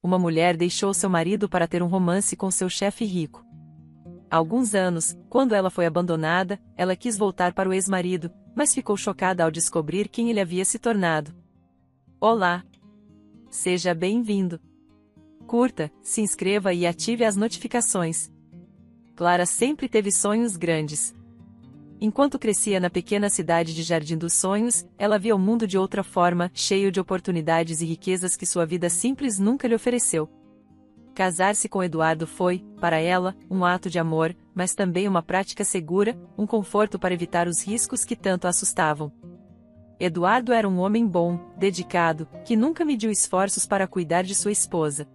uma mulher deixou seu marido para ter um romance com seu chefe rico. Há alguns anos, quando ela foi abandonada, ela quis voltar para o ex-marido, mas ficou chocada ao descobrir quem ele havia se tornado. Olá! Seja bem-vindo! Curta, se inscreva e ative as notificações. Clara sempre teve sonhos grandes. Enquanto crescia na pequena cidade de Jardim dos Sonhos, ela via o mundo de outra forma, cheio de oportunidades e riquezas que sua vida simples nunca lhe ofereceu. Casar-se com Eduardo foi, para ela, um ato de amor, mas também uma prática segura, um conforto para evitar os riscos que tanto a assustavam. Eduardo era um homem bom, dedicado, que nunca mediu esforços para cuidar de sua esposa.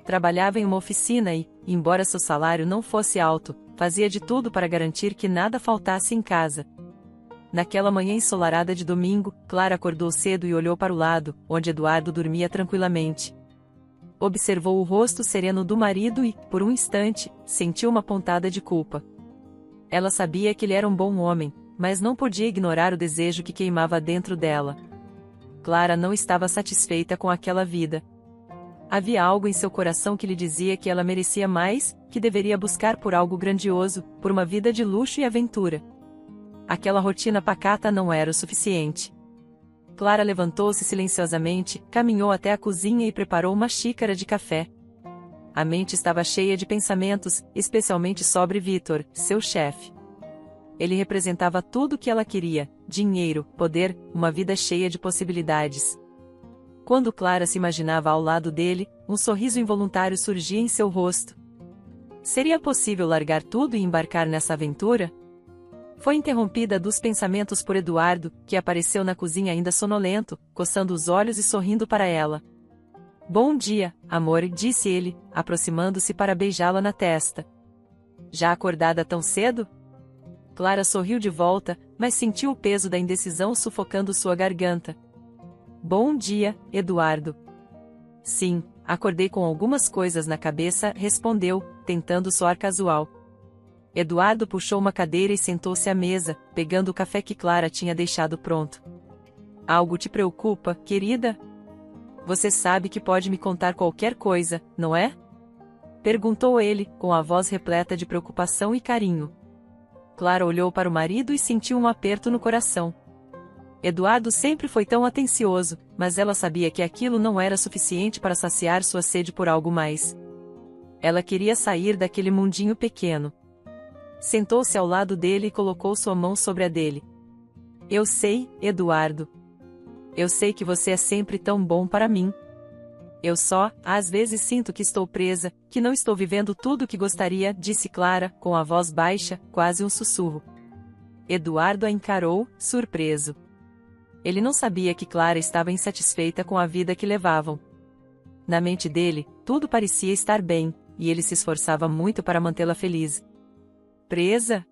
Trabalhava em uma oficina e, embora seu salário não fosse alto, fazia de tudo para garantir que nada faltasse em casa. Naquela manhã ensolarada de domingo, Clara acordou cedo e olhou para o lado, onde Eduardo dormia tranquilamente. Observou o rosto sereno do marido e, por um instante, sentiu uma pontada de culpa. Ela sabia que ele era um bom homem, mas não podia ignorar o desejo que queimava dentro dela. Clara não estava satisfeita com aquela vida. Havia algo em seu coração que lhe dizia que ela merecia mais, que deveria buscar por algo grandioso, por uma vida de luxo e aventura. Aquela rotina pacata não era o suficiente. Clara levantou-se silenciosamente, caminhou até a cozinha e preparou uma xícara de café. A mente estava cheia de pensamentos, especialmente sobre Vítor, seu chefe. Ele representava tudo o que ela queria: dinheiro, poder, uma vida cheia de possibilidades. Quando Clara se imaginava ao lado dele, um sorriso involuntário surgia em seu rosto. Seria possível largar tudo e embarcar nessa aventura? Foi interrompida dos pensamentos por Eduardo, que apareceu na cozinha ainda sonolento, coçando os olhos e sorrindo para ela. Bom dia, amor, disse ele, aproximando-se para beijá-la na testa. Já acordada tão cedo? Clara sorriu de volta, mas sentiu o peso da indecisão sufocando sua garganta. Bom dia, Eduardo. Sim, acordei com algumas coisas na cabeça, respondeu, tentando soar casual. Eduardo puxou uma cadeira e sentou-se à mesa, pegando o café que Clara tinha deixado pronto. Algo te preocupa, querida? Você sabe que pode me contar qualquer coisa, não é? Perguntou ele, com a voz repleta de preocupação e carinho. Clara olhou para o marido e sentiu um aperto no coração. Eduardo sempre foi tão atencioso, mas ela sabia que aquilo não era suficiente para saciar sua sede por algo mais. Ela queria sair daquele mundinho pequeno. Sentou-se ao lado dele e colocou sua mão sobre a dele. Eu sei, Eduardo. Eu sei que você é sempre tão bom para mim. Eu só, às vezes sinto que estou presa, que não estou vivendo tudo o que gostaria, disse Clara, com a voz baixa, quase um sussurro. Eduardo a encarou, surpreso. Ele não sabia que Clara estava insatisfeita com a vida que levavam. Na mente dele, tudo parecia estar bem, e ele se esforçava muito para mantê-la feliz. Presa?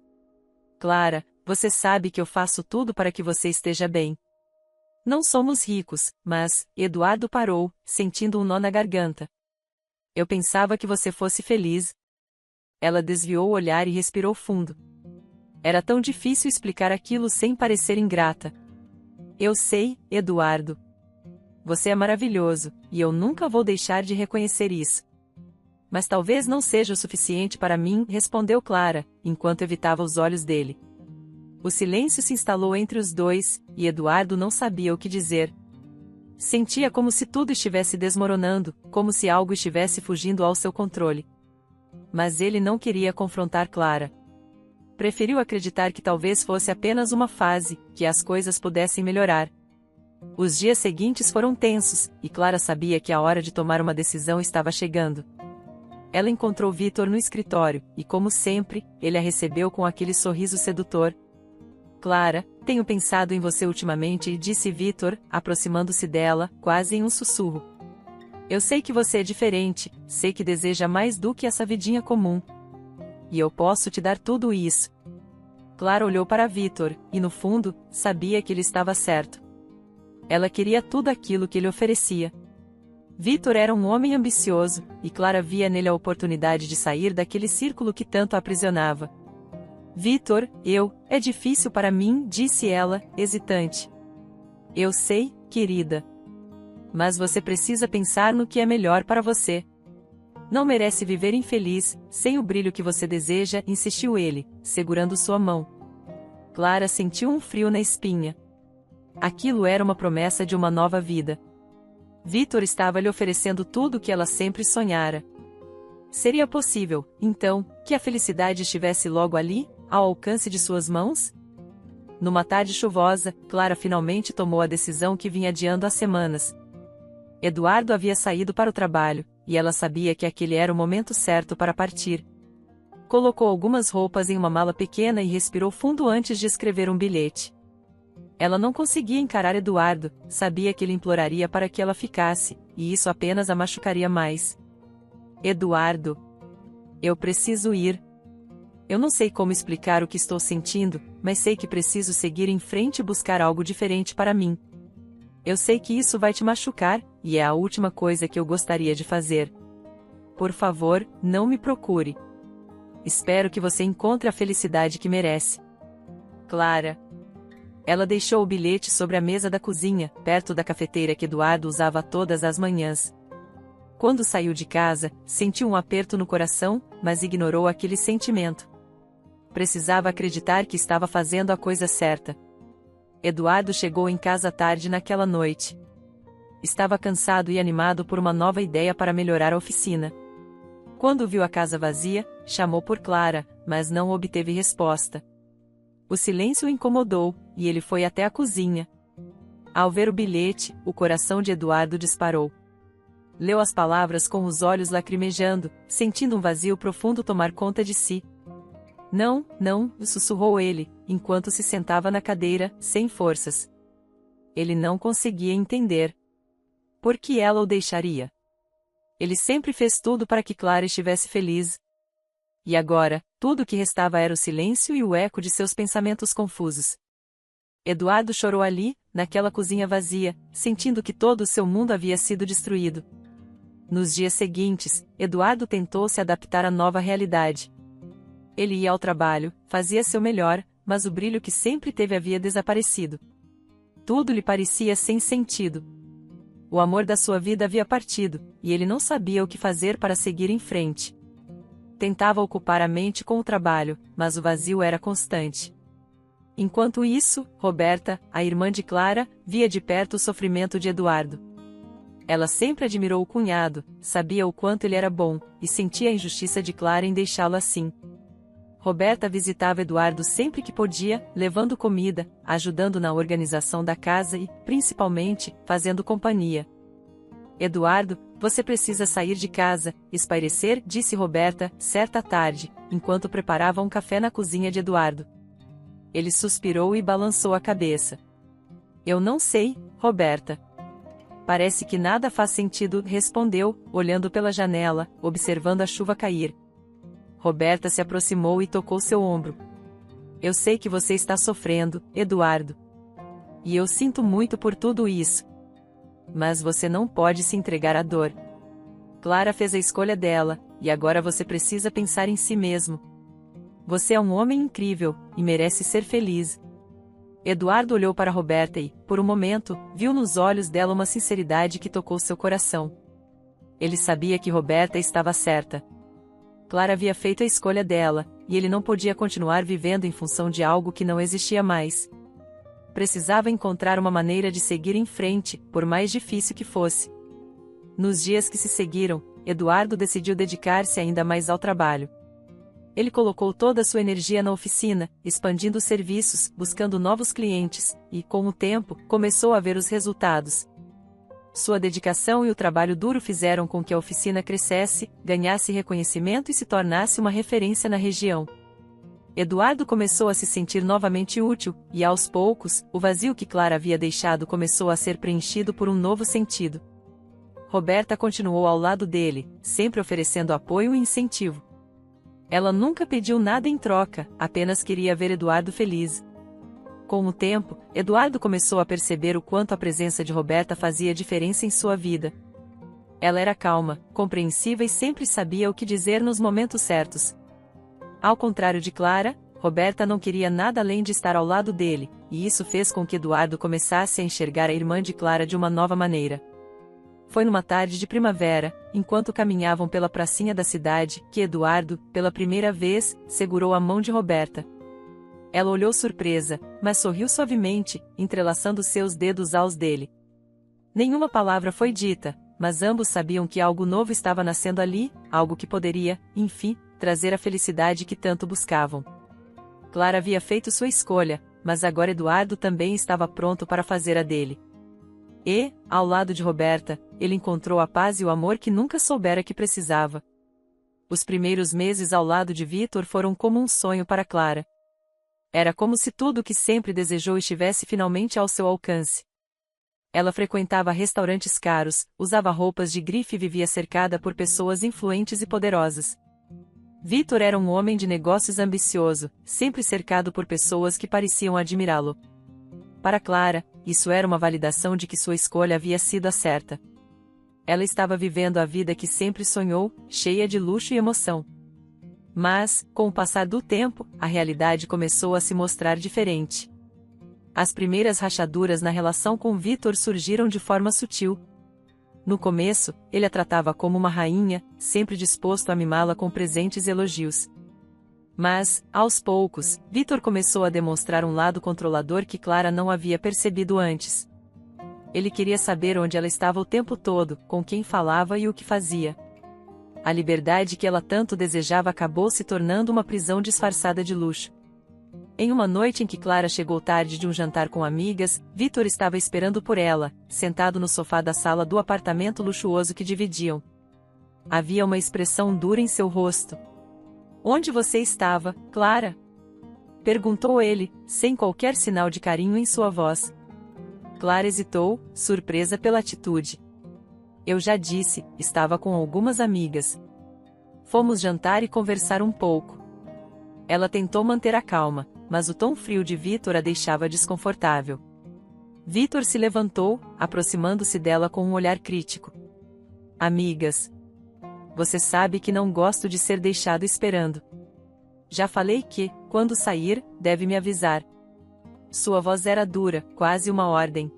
Clara, você sabe que eu faço tudo para que você esteja bem. Não somos ricos, mas, Eduardo parou, sentindo um nó na garganta. Eu pensava que você fosse feliz. Ela desviou o olhar e respirou fundo. Era tão difícil explicar aquilo sem parecer ingrata. Eu sei, Eduardo. Você é maravilhoso, e eu nunca vou deixar de reconhecer isso. Mas talvez não seja o suficiente para mim, respondeu Clara, enquanto evitava os olhos dele. O silêncio se instalou entre os dois, e Eduardo não sabia o que dizer. Sentia como se tudo estivesse desmoronando, como se algo estivesse fugindo ao seu controle. Mas ele não queria confrontar Clara. Preferiu acreditar que talvez fosse apenas uma fase, que as coisas pudessem melhorar. Os dias seguintes foram tensos, e Clara sabia que a hora de tomar uma decisão estava chegando. Ela encontrou Vítor no escritório, e como sempre, ele a recebeu com aquele sorriso sedutor. Clara, tenho pensado em você ultimamente, disse Vítor, aproximando-se dela, quase em um sussurro. Eu sei que você é diferente, sei que deseja mais do que essa vidinha comum. E eu posso te dar tudo isso. Clara olhou para Vítor, e no fundo, sabia que ele estava certo. Ela queria tudo aquilo que ele oferecia. Vítor era um homem ambicioso, e Clara via nele a oportunidade de sair daquele círculo que tanto a aprisionava. Vítor, é difícil para mim, disse ela, hesitante. Eu sei, querida. Mas você precisa pensar no que é melhor para você. Não merece viver infeliz, sem o brilho que você deseja, insistiu ele, segurando sua mão. Clara sentiu um frio na espinha. Aquilo era uma promessa de uma nova vida. Victor estava lhe oferecendo tudo o que ela sempre sonhara. Seria possível, então, que a felicidade estivesse logo ali, ao alcance de suas mãos? Numa tarde chuvosa, Clara finalmente tomou a decisão que vinha adiando há semanas. Eduardo havia saído para o trabalho, e ela sabia que aquele era o momento certo para partir. Colocou algumas roupas em uma mala pequena e respirou fundo antes de escrever um bilhete. Ela não conseguia encarar Eduardo, sabia que ele imploraria para que ela ficasse, e isso apenas a machucaria mais. Eduardo. Eu preciso ir. Eu não sei como explicar o que estou sentindo, mas sei que preciso seguir em frente e buscar algo diferente para mim. Eu sei que isso vai te machucar, e é a última coisa que eu gostaria de fazer. Por favor, não me procure. Espero que você encontre a felicidade que merece. Clara. Ela deixou o bilhete sobre a mesa da cozinha, perto da cafeteira que Eduardo usava todas as manhãs. Quando saiu de casa, sentiu um aperto no coração, mas ignorou aquele sentimento. Precisava acreditar que estava fazendo a coisa certa. Eduardo chegou em casa tarde naquela noite. Estava cansado e animado por uma nova ideia para melhorar a oficina. Quando viu a casa vazia, chamou por Clara, mas não obteve resposta. O silêncio o incomodou, e ele foi até a cozinha. Ao ver o bilhete, o coração de Eduardo disparou. Leu as palavras com os olhos lacrimejando, sentindo um vazio profundo tomar conta de si. Não, não, sussurrou ele, enquanto se sentava na cadeira, sem forças. Ele não conseguia entender. Por que ela o deixaria? Ele sempre fez tudo para que Clara estivesse feliz. E agora, tudo o que restava era o silêncio e o eco de seus pensamentos confusos. Eduardo chorou ali, naquela cozinha vazia, sentindo que todo o seu mundo havia sido destruído. Nos dias seguintes, Eduardo tentou se adaptar à nova realidade. Ele ia ao trabalho, fazia seu melhor, mas o brilho que sempre teve havia desaparecido. Tudo lhe parecia sem sentido. O amor da sua vida havia partido, e ele não sabia o que fazer para seguir em frente. Tentava ocupar a mente com o trabalho, mas o vazio era constante. Enquanto isso, Roberta, a irmã de Clara, via de perto o sofrimento de Eduardo. Ela sempre admirou o cunhado, sabia o quanto ele era bom, e sentia a injustiça de Clara em deixá-lo assim. Roberta visitava Eduardo sempre que podia, levando comida, ajudando na organização da casa e, principalmente, fazendo companhia. Eduardo, você precisa sair de casa, espairecer, disse Roberta, certa tarde, enquanto preparava um café na cozinha de Eduardo. Ele suspirou e balançou a cabeça. Eu não sei, Roberta. Parece que nada faz sentido, respondeu, olhando pela janela, observando a chuva cair. Roberta se aproximou e tocou seu ombro. Eu sei que você está sofrendo, Eduardo. E eu sinto muito por tudo isso. Mas você não pode se entregar à dor. Clara fez a escolha dela, e agora você precisa pensar em si mesmo. Você é um homem incrível, e merece ser feliz. Eduardo olhou para Roberta e, por um momento, viu nos olhos dela uma sinceridade que tocou seu coração. Ele sabia que Roberta estava certa. Clara havia feito a escolha dela, e ele não podia continuar vivendo em função de algo que não existia mais. Precisava encontrar uma maneira de seguir em frente, por mais difícil que fosse. Nos dias que se seguiram, Eduardo decidiu dedicar-se ainda mais ao trabalho. Ele colocou toda a sua energia na oficina, expandindo os serviços, buscando novos clientes, e, com o tempo, começou a ver os resultados. Sua dedicação e o trabalho duro fizeram com que a oficina crescesse, ganhasse reconhecimento e se tornasse uma referência na região. Eduardo começou a se sentir novamente útil, e aos poucos, o vazio que Clara havia deixado começou a ser preenchido por um novo sentido. Roberta continuou ao lado dele, sempre oferecendo apoio e incentivo. Ela nunca pediu nada em troca, apenas queria ver Eduardo feliz. Com o tempo, Eduardo começou a perceber o quanto a presença de Roberta fazia diferença em sua vida. Ela era calma, compreensiva e sempre sabia o que dizer nos momentos certos. Ao contrário de Clara, Roberta não queria nada além de estar ao lado dele, e isso fez com que Eduardo começasse a enxergar a irmã de Clara de uma nova maneira. Foi numa tarde de primavera, enquanto caminhavam pela pracinha da cidade, que Eduardo, pela primeira vez, segurou a mão de Roberta. Ela olhou surpresa, mas sorriu suavemente, entrelaçando seus dedos aos dele. Nenhuma palavra foi dita, mas ambos sabiam que algo novo estava nascendo ali, algo que poderia, enfim, trazer a felicidade que tanto buscavam. Clara havia feito sua escolha, mas agora Eduardo também estava pronto para fazer a dele. E, ao lado de Roberta, ele encontrou a paz e o amor que nunca soubera que precisava. Os primeiros meses ao lado de Vítor foram como um sonho para Clara. Era como se tudo o que sempre desejou estivesse finalmente ao seu alcance. Ela frequentava restaurantes caros, usava roupas de grife e vivia cercada por pessoas influentes e poderosas. Vítor era um homem de negócios ambicioso, sempre cercado por pessoas que pareciam admirá-lo. Para Clara, isso era uma validação de que sua escolha havia sido a certa. Ela estava vivendo a vida que sempre sonhou, cheia de luxo e emoção. Mas, com o passar do tempo, a realidade começou a se mostrar diferente. As primeiras rachaduras na relação com Vítor surgiram de forma sutil. No começo, ele a tratava como uma rainha, sempre disposto a mimá-la com presentes e elogios. Mas, aos poucos, Vítor começou a demonstrar um lado controlador que Clara não havia percebido antes. Ele queria saber onde ela estava o tempo todo, com quem falava e o que fazia. A liberdade que ela tanto desejava acabou se tornando uma prisão disfarçada de luxo. Em uma noite em que Clara chegou tarde de um jantar com amigas, Vítor estava esperando por ela, sentado no sofá da sala do apartamento luxuoso que dividiam. Havia uma expressão dura em seu rosto. "Onde você estava, Clara?" perguntou ele, sem qualquer sinal de carinho em sua voz. Clara hesitou, surpresa pela atitude. "Eu já disse, estava com algumas amigas. Fomos jantar e conversar um pouco." Ela tentou manter a calma, mas o tom frio de Vítor a deixava desconfortável. Vítor se levantou, aproximando-se dela com um olhar crítico. "Amigas. Você sabe que não gosto de ser deixado esperando. Já falei que, quando sair, deve me avisar." Sua voz era dura, quase uma ordem.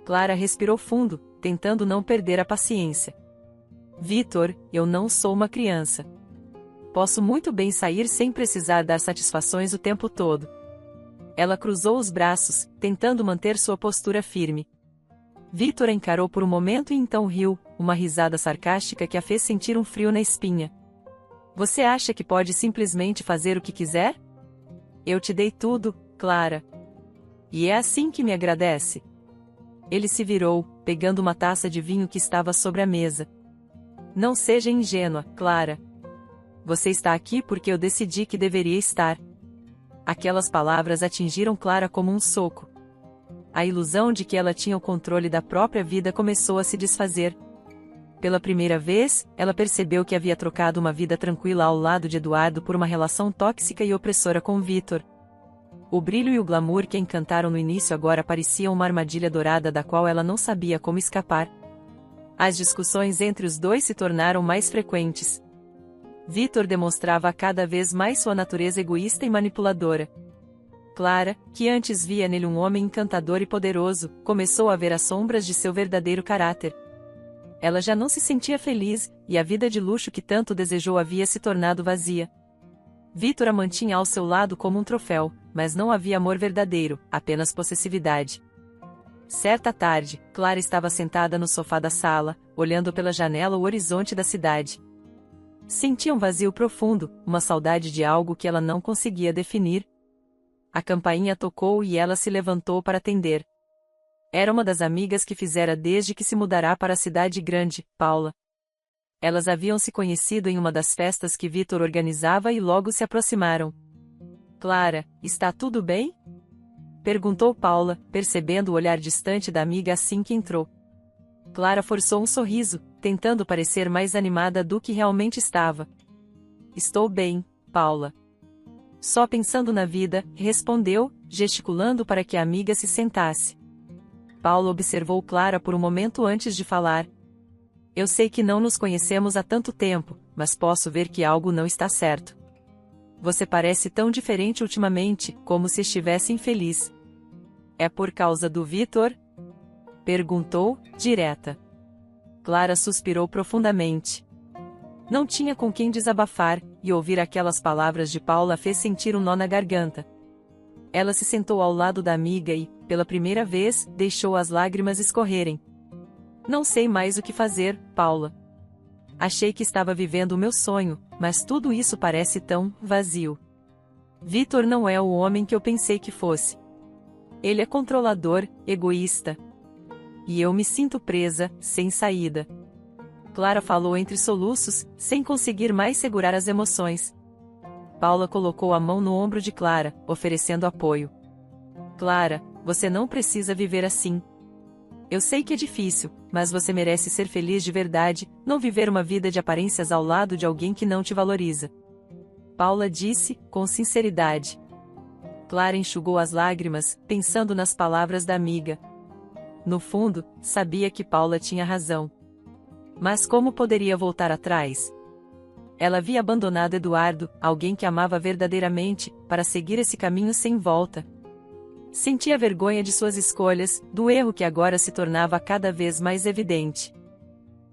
Clara respirou fundo, tentando não perder a paciência. "Vítor, eu não sou uma criança. Posso muito bem sair sem precisar dar satisfações o tempo todo." Ela cruzou os braços, tentando manter sua postura firme. Vítor a encarou por um momento e então riu, uma risada sarcástica que a fez sentir um frio na espinha. "Você acha que pode simplesmente fazer o que quiser? Eu te dei tudo, Clara. E é assim que me agradece." Ele se virou, pegando uma taça de vinho que estava sobre a mesa. "Não seja ingênua, Clara. Você está aqui porque eu decidi que deveria estar." Aquelas palavras atingiram Clara como um soco. A ilusão de que ela tinha o controle da própria vida começou a se desfazer. Pela primeira vez, ela percebeu que havia trocado uma vida tranquila ao lado de Eduardo por uma relação tóxica e opressora com Vítor. O brilho e o glamour que a encantaram no início agora pareciam uma armadilha dourada da qual ela não sabia como escapar. As discussões entre os dois se tornaram mais frequentes. Vítor demonstrava a cada vez mais sua natureza egoísta e manipuladora. Clara, que antes via nele um homem encantador e poderoso, começou a ver as sombras de seu verdadeiro caráter. Ela já não se sentia feliz, e a vida de luxo que tanto desejou havia se tornado vazia. Vítor a mantinha ao seu lado como um troféu, mas não havia amor verdadeiro, apenas possessividade. Certa tarde, Clara estava sentada no sofá da sala, olhando pela janela o horizonte da cidade. Sentia um vazio profundo, uma saudade de algo que ela não conseguia definir. A campainha tocou e ela se levantou para atender. Era uma das amigas que fizera desde que se mudará para a cidade grande, Paula. Elas haviam se conhecido em uma das festas que Vítor organizava e logo se aproximaram. "Clara, está tudo bem?" perguntou Paula, percebendo o olhar distante da amiga assim que entrou. Clara forçou um sorriso, tentando parecer mais animada do que realmente estava. "Estou bem, Paula. Só pensando na vida", respondeu, gesticulando para que a amiga se sentasse. Paula observou Clara por um momento antes de falar. "Eu sei que não nos conhecemos há tanto tempo, mas posso ver que algo não está certo. Você parece tão diferente ultimamente, como se estivesse infeliz." "É por causa do Vítor?" perguntou, direta. Clara suspirou profundamente. Não tinha com quem desabafar, e ouvir aquelas palavras de Paula fez sentir um nó na garganta. Ela se sentou ao lado da amiga e, pela primeira vez, deixou as lágrimas escorrerem. Não sei mais o que fazer, Paula. Achei que estava vivendo o meu sonho, mas tudo isso parece tão vazio. Vitor não é o homem que eu pensei que fosse. Ele é controlador, egoísta. E eu me sinto presa, sem saída. Clara falou entre soluços, sem conseguir mais segurar as emoções. Paula colocou a mão no ombro de Clara, oferecendo apoio. Clara, você não precisa viver assim. Eu sei que é difícil, mas você merece ser feliz de verdade, não viver uma vida de aparências ao lado de alguém que não te valoriza. Paula disse, com sinceridade. Clara enxugou as lágrimas, pensando nas palavras da amiga. No fundo, sabia que Paula tinha razão. Mas como poderia voltar atrás? Ela havia abandonado Eduardo, alguém que amava verdadeiramente, para seguir esse caminho sem volta. Sentia vergonha de suas escolhas, do erro que agora se tornava cada vez mais evidente.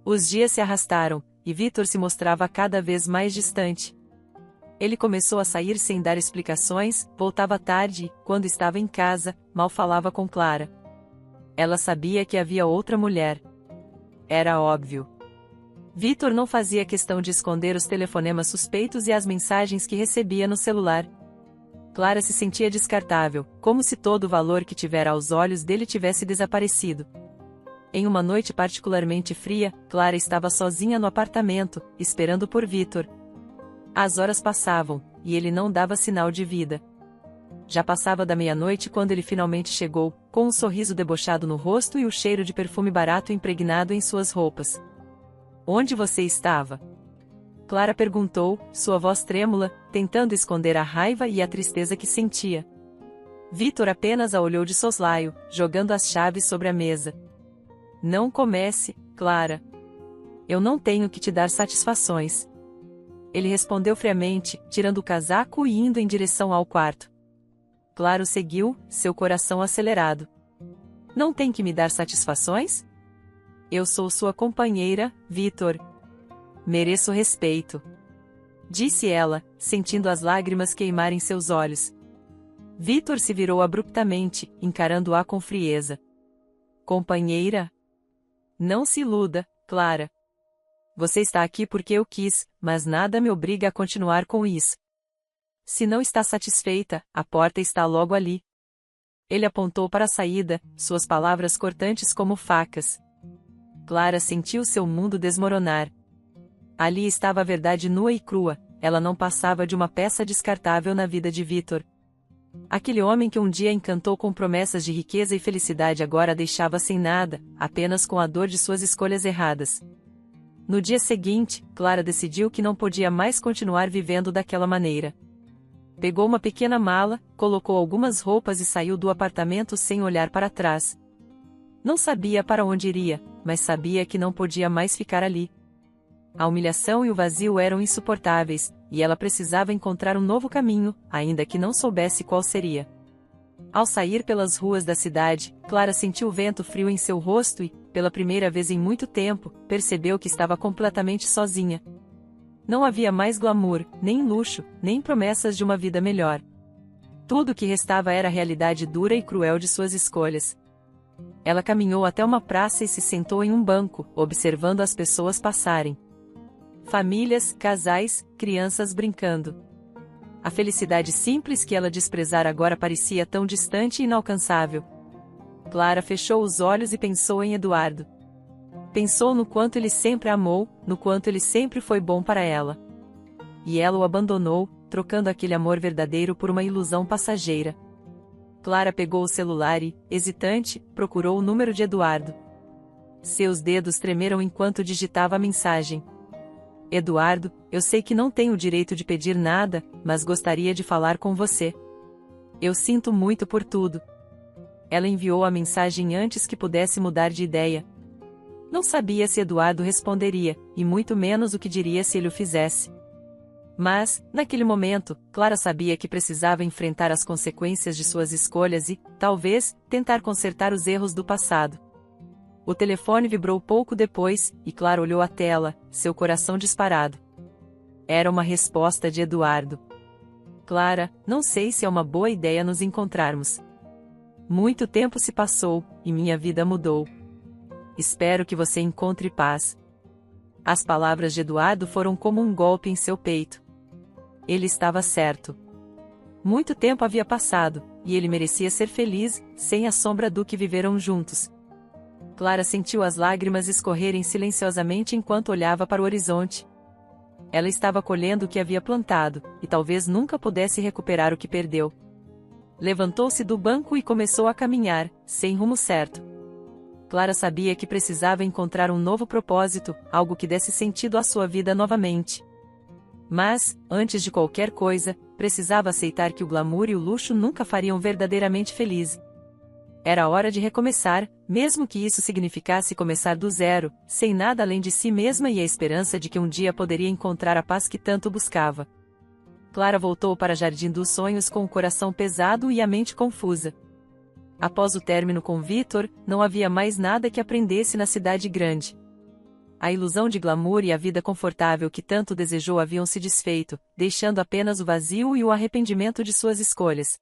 Os dias se arrastaram, e Vitor se mostrava cada vez mais distante. Ele começou a sair sem dar explicações, voltava tarde e, quando estava em casa, mal falava com Clara. Ela sabia que havia outra mulher. Era óbvio. Vitor não fazia questão de esconder os telefonemas suspeitos e as mensagens que recebia no celular. Clara se sentia descartável, como se todo o valor que tivera aos olhos dele tivesse desaparecido. Em uma noite particularmente fria, Clara estava sozinha no apartamento, esperando por Vitor. As horas passavam, e ele não dava sinal de vida. Já passava da meia-noite quando ele finalmente chegou, com um sorriso debochado no rosto e o cheiro de perfume barato impregnado em suas roupas. Onde você estava? Clara perguntou, sua voz trêmula, tentando esconder a raiva e a tristeza que sentia. Vitor apenas a olhou de soslaio, jogando as chaves sobre a mesa. Não comece, Clara. Eu não tenho que te dar satisfações. Ele respondeu friamente, tirando o casaco e indo em direção ao quarto. Clara o seguiu, seu coração acelerado. Não tem que me dar satisfações? Eu sou sua companheira, Vitor. Mereço respeito. Disse ela, sentindo as lágrimas queimarem seus olhos. Vitor se virou abruptamente, encarando-a com frieza. Companheira? Não se iluda, Clara. Você está aqui porque eu quis, mas nada me obriga a continuar com isso. Se não está satisfeita, a porta está logo ali. Ele apontou para a saída, suas palavras cortantes como facas. Clara sentiu seu mundo desmoronar. Ali estava a verdade nua e crua, ela não passava de uma peça descartável na vida de Vitor. Aquele homem que um dia encantou com promessas de riqueza e felicidade agora a deixava sem nada, apenas com a dor de suas escolhas erradas. No dia seguinte, Clara decidiu que não podia mais continuar vivendo daquela maneira. Pegou uma pequena mala, colocou algumas roupas e saiu do apartamento sem olhar para trás. Não sabia para onde iria, mas sabia que não podia mais ficar ali. A humilhação e o vazio eram insuportáveis, e ela precisava encontrar um novo caminho, ainda que não soubesse qual seria. Ao sair pelas ruas da cidade, Clara sentiu o vento frio em seu rosto e, pela primeira vez em muito tempo, percebeu que estava completamente sozinha. Não havia mais glamour, nem luxo, nem promessas de uma vida melhor. Tudo o que restava era a realidade dura e cruel de suas escolhas. Ela caminhou até uma praça e se sentou em um banco, observando as pessoas passarem. Famílias, casais, crianças brincando. A felicidade simples que ela desprezara agora parecia tão distante e inalcançável. Clara fechou os olhos e pensou em Eduardo. Pensou no quanto ele sempre a amou, no quanto ele sempre foi bom para ela. E ela o abandonou, trocando aquele amor verdadeiro por uma ilusão passageira. Clara pegou o celular e, hesitante, procurou o número de Eduardo. Seus dedos tremeram enquanto digitava a mensagem. Eduardo, eu sei que não tenho o direito de pedir nada, mas gostaria de falar com você. Eu sinto muito por tudo. Ela enviou a mensagem antes que pudesse mudar de ideia. Não sabia se Eduardo responderia, e muito menos o que diria se ele o fizesse. Mas, naquele momento, Clara sabia que precisava enfrentar as consequências de suas escolhas e, talvez, tentar consertar os erros do passado. O telefone vibrou pouco depois, e Clara olhou a tela, seu coração disparado. Era uma resposta de Eduardo. Clara, não sei se é uma boa ideia nos encontrarmos. Muito tempo se passou, e minha vida mudou. Espero que você encontre paz. As palavras de Eduardo foram como um golpe em seu peito. Ele estava certo. Muito tempo havia passado, e ele merecia ser feliz, sem a sombra do que viveram juntos. Clara sentiu as lágrimas escorrerem silenciosamente enquanto olhava para o horizonte. Ela estava colhendo o que havia plantado, e talvez nunca pudesse recuperar o que perdeu. Levantou-se do banco e começou a caminhar, sem rumo certo. Clara sabia que precisava encontrar um novo propósito, algo que desse sentido à sua vida novamente. Mas, antes de qualquer coisa, precisava aceitar que o glamour e o luxo nunca fariam verdadeiramente feliz. Era hora de recomeçar, mesmo que isso significasse começar do zero, sem nada além de si mesma e a esperança de que um dia poderia encontrar a paz que tanto buscava. Clara voltou para o Jardim dos Sonhos com o coração pesado e a mente confusa. Após o término com Victor, não havia mais nada que aprendesse na cidade grande. A ilusão de glamour e a vida confortável que tanto desejou haviam se desfeito, deixando apenas o vazio e o arrependimento de suas escolhas.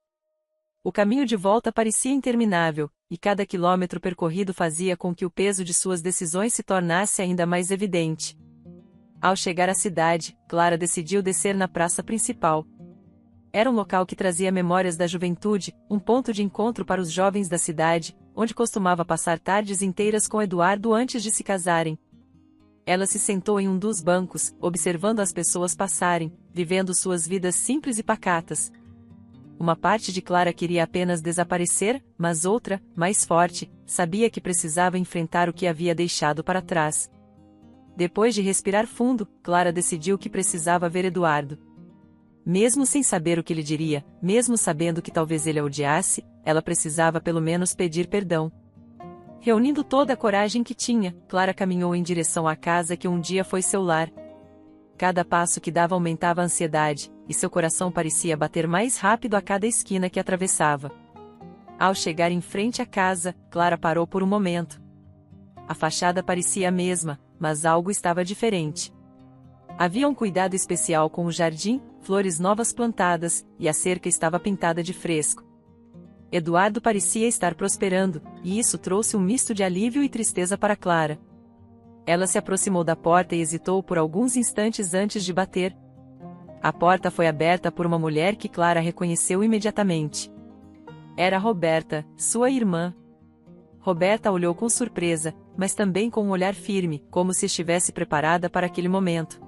O caminho de volta parecia interminável, e cada quilômetro percorrido fazia com que o peso de suas decisões se tornasse ainda mais evidente. Ao chegar à cidade, Clara decidiu descer na praça principal. Era um local que trazia memórias da juventude, um ponto de encontro para os jovens da cidade, onde costumava passar tardes inteiras com Eduardo antes de se casarem. Ela se sentou em um dos bancos, observando as pessoas passarem, vivendo suas vidas simples e pacatas. Uma parte de Clara queria apenas desaparecer, mas outra, mais forte, sabia que precisava enfrentar o que havia deixado para trás. Depois de respirar fundo, Clara decidiu que precisava ver Eduardo. Mesmo sem saber o que lhe diria, mesmo sabendo que talvez ele a odiasse, ela precisava pelo menos pedir perdão. Reunindo toda a coragem que tinha, Clara caminhou em direção à casa que um dia foi seu lar. Cada passo que dava aumentava a ansiedade, e seu coração parecia bater mais rápido a cada esquina que atravessava. Ao chegar em frente à casa, Clara parou por um momento. A fachada parecia a mesma, mas algo estava diferente. Havia um cuidado especial com o jardim, flores novas plantadas, e a cerca estava pintada de fresco. Eduardo parecia estar prosperando, e isso trouxe um misto de alívio e tristeza para Clara. Ela se aproximou da porta e hesitou por alguns instantes antes de bater. A porta foi aberta por uma mulher que Clara reconheceu imediatamente. Era Roberta, sua irmã. Roberta olhou com surpresa, mas também com um olhar firme, como se estivesse preparada para aquele momento.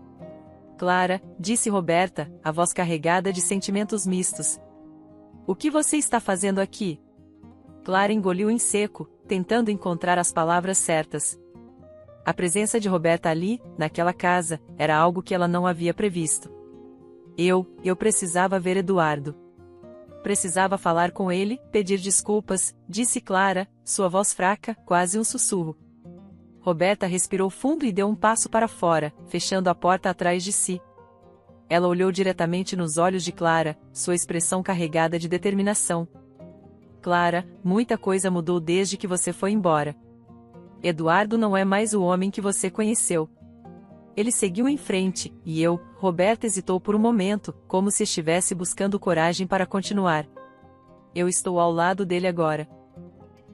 Clara, disse Roberta, a voz carregada de sentimentos mistos. O que você está fazendo aqui? Clara engoliu em seco, tentando encontrar as palavras certas. A presença de Roberta ali, naquela casa, era algo que ela não havia previsto. Eu precisava ver Eduardo. Precisava falar com ele, pedir desculpas, disse Clara, sua voz fraca, quase um sussurro. Roberta respirou fundo e deu um passo para fora, fechando a porta atrás de si. Ela olhou diretamente nos olhos de Clara, sua expressão carregada de determinação. Clara, muita coisa mudou desde que você foi embora. Eduardo não é mais o homem que você conheceu. Ele seguiu em frente, e Roberta hesitou por um momento, como se estivesse buscando coragem para continuar. Eu estou ao lado dele agora.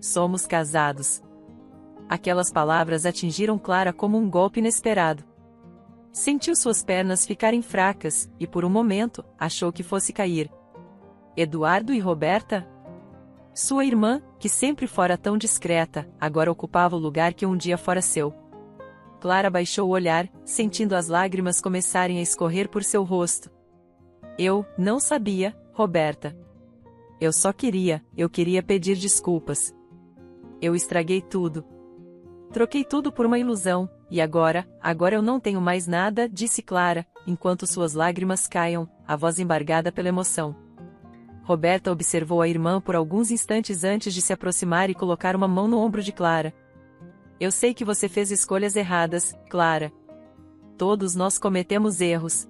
Somos casados. Aquelas palavras atingiram Clara como um golpe inesperado. Sentiu suas pernas ficarem fracas, e por um momento, achou que fosse cair. Eduardo e Roberta? Sua irmã, que sempre fora tão discreta, agora ocupava o lugar que um dia fora seu. Clara baixou o olhar, sentindo as lágrimas começarem a escorrer por seu rosto. Eu não sabia, Roberta. Eu queria pedir desculpas. Eu estraguei tudo. Troquei tudo por uma ilusão, e agora eu não tenho mais nada, disse Clara, enquanto suas lágrimas caíam, a voz embargada pela emoção. Roberta observou a irmã por alguns instantes antes de se aproximar e colocar uma mão no ombro de Clara. Eu sei que você fez escolhas erradas, Clara. Todos nós cometemos erros.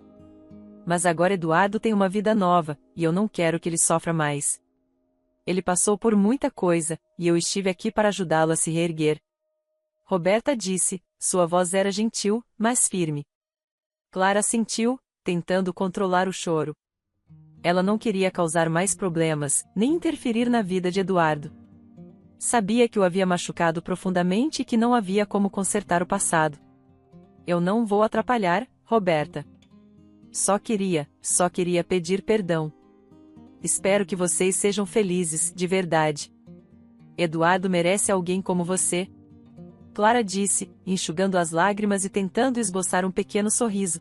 Mas agora Eduardo tem uma vida nova, e eu não quero que ele sofra mais. Ele passou por muita coisa, e eu estive aqui para ajudá-lo a se reerguer. Roberta disse, sua voz era gentil, mas firme. Clara assentiu, tentando controlar o choro. Ela não queria causar mais problemas, nem interferir na vida de Eduardo. Sabia que o havia machucado profundamente e que não havia como consertar o passado. Eu não vou atrapalhar, Roberta. Só queria pedir perdão. Espero que vocês sejam felizes, de verdade. Eduardo merece alguém como você. Clara disse, enxugando as lágrimas e tentando esboçar um pequeno sorriso.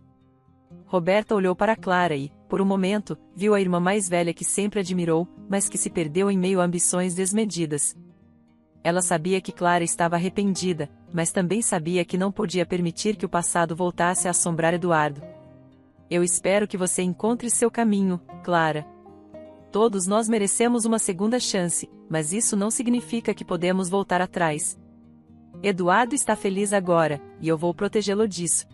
Roberta olhou para Clara e, por um momento, viu a irmã mais velha que sempre admirou, mas que se perdeu em meio a ambições desmedidas. Ela sabia que Clara estava arrependida, mas também sabia que não podia permitir que o passado voltasse a assombrar Eduardo. Eu espero que você encontre seu caminho, Clara. Todos nós merecemos uma segunda chance, mas isso não significa que podemos voltar atrás. Eduardo está feliz agora, e eu vou protegê-lo disso.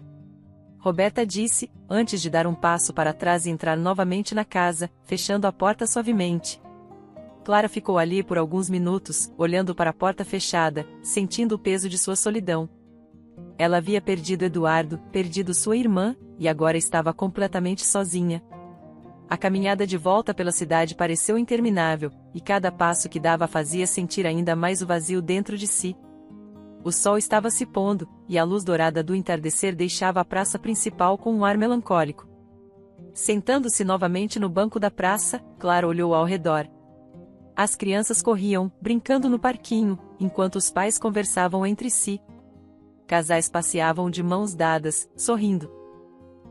Roberta disse, antes de dar um passo para trás e entrar novamente na casa, fechando a porta suavemente. Clara ficou ali por alguns minutos, olhando para a porta fechada, sentindo o peso de sua solidão. Ela havia perdido Eduardo, perdido sua irmã, e agora estava completamente sozinha. A caminhada de volta pela cidade pareceu interminável, e cada passo que dava a fazia sentir ainda mais o vazio dentro de si. O sol estava se pondo, e a luz dourada do entardecer deixava a praça principal com um ar melancólico. Sentando-se novamente no banco da praça, Clara olhou ao redor. As crianças corriam, brincando no parquinho, enquanto os pais conversavam entre si. Casais passeavam de mãos dadas, sorrindo.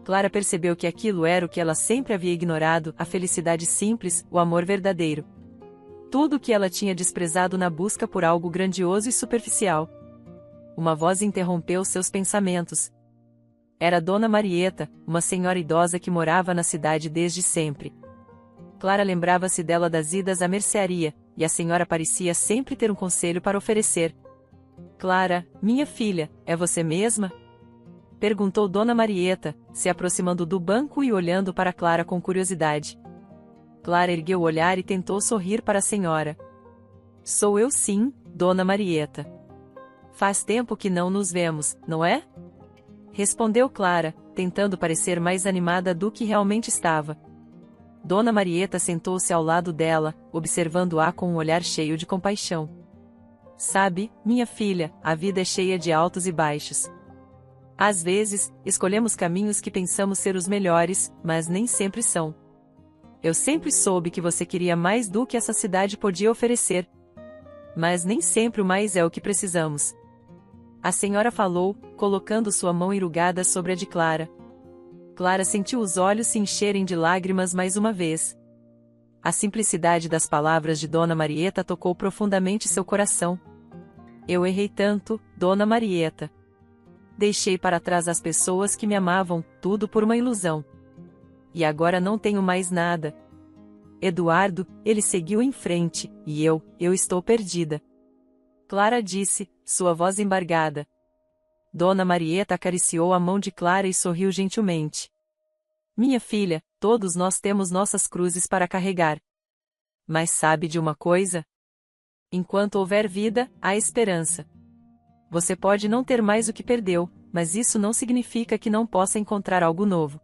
Clara percebeu que aquilo era o que ela sempre havia ignorado, a felicidade simples, o amor verdadeiro. Tudo o que ela tinha desprezado na busca por algo grandioso e superficial. Uma voz interrompeu seus pensamentos. Era Dona Marieta, uma senhora idosa que morava na cidade desde sempre. Clara lembrava-se dela das idas à mercearia, e a senhora parecia sempre ter um conselho para oferecer. Clara, minha filha, é você mesma? Perguntou Dona Marieta, se aproximando do banco e olhando para Clara com curiosidade. Clara ergueu o olhar e tentou sorrir para a senhora. Sou eu sim, Dona Marieta. Faz tempo que não nos vemos, não é? Respondeu Clara, tentando parecer mais animada do que realmente estava. Dona Marieta sentou-se ao lado dela, observando-a com um olhar cheio de compaixão. Sabe, minha filha, a vida é cheia de altos e baixos. Às vezes, escolhemos caminhos que pensamos ser os melhores, mas nem sempre são. Eu sempre soube que você queria mais do que essa cidade podia oferecer. Mas nem sempre o mais é o que precisamos. A senhora falou, colocando sua mão enrugada sobre a de Clara. Clara sentiu os olhos se encherem de lágrimas mais uma vez. A simplicidade das palavras de Dona Marieta tocou profundamente seu coração. Eu errei tanto, Dona Marieta. Deixei para trás as pessoas que me amavam, tudo por uma ilusão. E agora não tenho mais nada. Eduardo, ele seguiu em frente, e eu estou perdida. Clara disse, sua voz embargada. Dona Marieta acariciou a mão de Clara e sorriu gentilmente. Minha filha, todos nós temos nossas cruzes para carregar. Mas sabe de uma coisa? Enquanto houver vida, há esperança. Você pode não ter mais o que perdeu, mas isso não significa que não possa encontrar algo novo.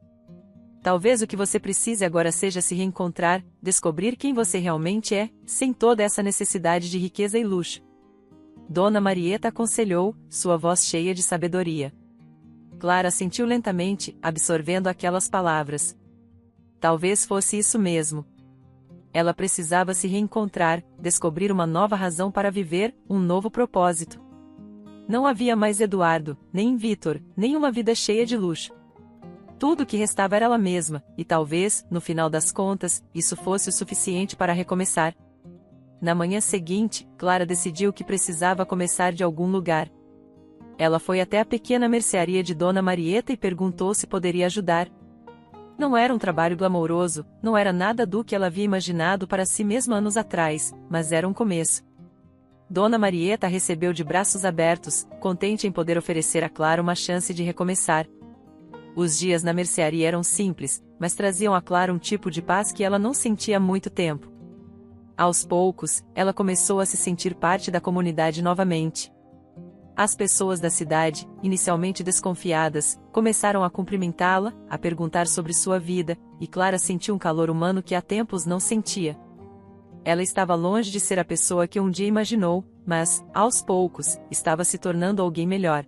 Talvez o que você precise agora seja se reencontrar, descobrir quem você realmente é, sem toda essa necessidade de riqueza e luxo. Dona Marieta aconselhou, sua voz cheia de sabedoria. Clara sentiu lentamente, absorvendo aquelas palavras. Talvez fosse isso mesmo. Ela precisava se reencontrar, descobrir uma nova razão para viver, um novo propósito. Não havia mais Eduardo, nem Vítor, nem uma vida cheia de luxo. Tudo o que restava era ela mesma, e talvez, no final das contas, isso fosse o suficiente para recomeçar. Na manhã seguinte, Clara decidiu que precisava começar de algum lugar. Ela foi até a pequena mercearia de Dona Marieta e perguntou se poderia ajudar. Não era um trabalho glamouroso, não era nada do que ela havia imaginado para si mesma anos atrás, mas era um começo. Dona Marieta a recebeu de braços abertos, contente em poder oferecer a Clara uma chance de recomeçar. Os dias na mercearia eram simples, mas traziam a Clara um tipo de paz que ela não sentia há muito tempo. Aos poucos, ela começou a se sentir parte da comunidade novamente. As pessoas da cidade, inicialmente desconfiadas, começaram a cumprimentá-la, a perguntar sobre sua vida, e Clara sentiu um calor humano que há tempos não sentia. Ela estava longe de ser a pessoa que um dia imaginou, mas, aos poucos, estava se tornando alguém melhor.